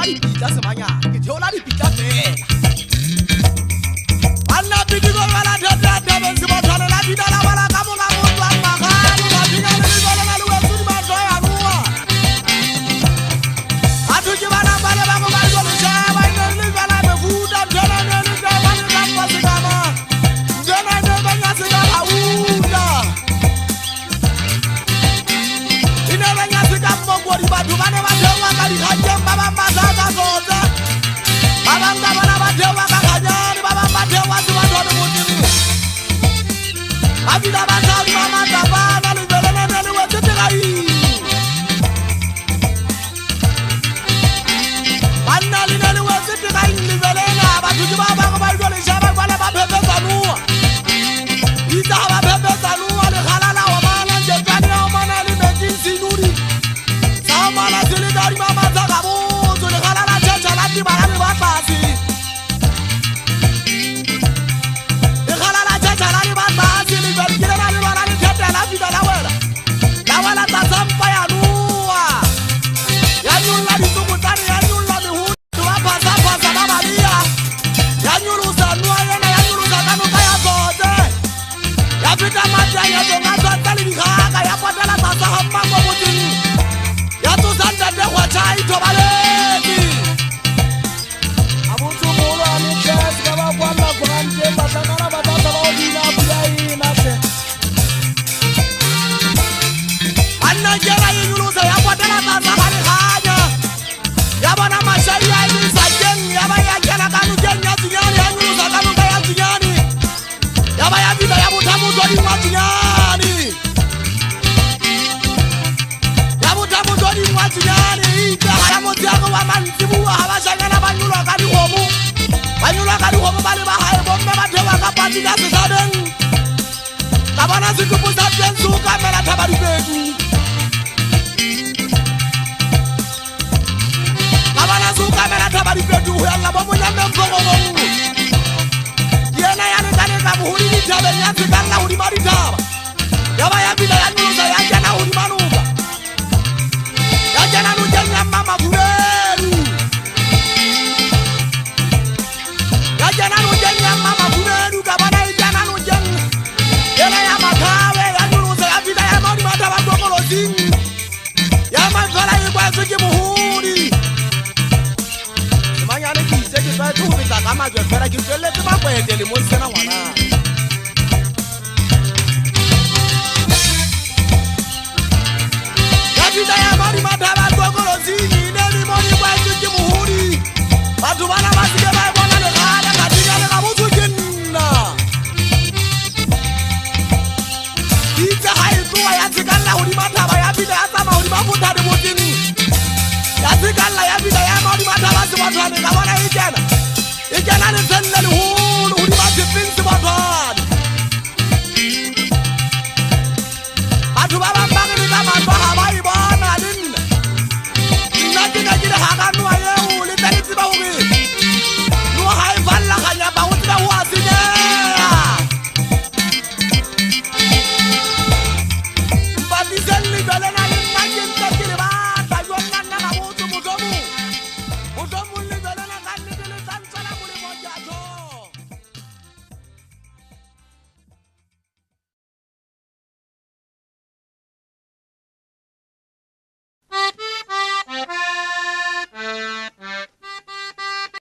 di pizza semanya, ke theola di pizza fela. Anna bidi go bala dada ben seba thana la bida la bala ka mo twa magano ba dinga le bala la lu su ba so ya nuwa. Atu ji bana bale ba go ba go le sha ba le bala be fuda dana ne le da ba le ba se ga ma. Dana ne ba nya se ga la uda. Ina ba nya se ga mo go di ba du ba ne ba thewa ka di khaje baba ma sa ka soza. Baba nga bana ba thewa ka kanyani baba ma thewa se ba thona mo tini. Abida ba sa di mama ta ba na le bele ne le we te gai. Banna li ne le we te gai le bele na ba tu ba ba ko ba go le sha ba ba le ba bebe sanu. Ita ba bebe sanu le khalala wa ma na je tani o ma na li me tin sinuri. Sa ma na sili dari mama ta ka bu tu le khalala cha cha la di ba le ba ba si. Le khalala cha cha la di ba ba si le bele ki la le ba la le cha la vida la wala. La wala ta sampa ya nuwa. Ya nyula di tu mutani ya nyula mi hu tu apa sa baba dia. Ya nyulu sa nuwa ya na ya nyulu sa kanu kaya bote. Ya vita mata ya to ngato tali di kaka ya patela ta sa hamba mo mutini. Ya tu sanda de kwa chai to baleki. Abutu mulo ani chess kaba kwanda kwanje batangana batata ba odina buyai nate. Anna jera yulu sa ya patela ta sa hali haja. Ya bana mashari ya ni sa jen ya ba ya jena kanu jen ya tinyani ya yulu sa kanu kaya tinyani. Ya ba ya vida ya butamu to di matinyani. Ya butamu to di matinyani. Ita haya motiago wa mantibu wa habashangana banyulo kadi homu. Banyulo kadi homu bali ba haye bombe batewa kapati ga sisaden. Tabana sikupu sa tensu kamera tabari bedu. Tabana su kamera tabari bedu yalla bomu nyambe mfongo bomu. Yena yani kane ka buhuri ni tabe nyanzi kana huri mari taba. Yaba ya bila ya nyulo ya jana huri manuka. Ya jana nu jenya mama bureru. Ya jana nu jenya mama bureru kabana jana nu jenya. Yena ya makawe ya nyulo ya bila ya mari mataba dokolo zingi. Ya manzola yibwa zuki buhuri. Semanyane ki se ki twa tu bitsa kama je fera ki tsele twa kwa etele mo sena ngwana. Ya bila ya mari mataba dokolo zingi ne ni mo yibwa zuki buhuri. Batu bana basike ba bona le gala kadinya le ga buzu jinna. Ita hai tuwa ya tsikalla huri mataba ya bila ya sama huri mafuta de motini. Ya tsikalla ya bila ya mari mataba se batho ne ka bona ikena. Ikena le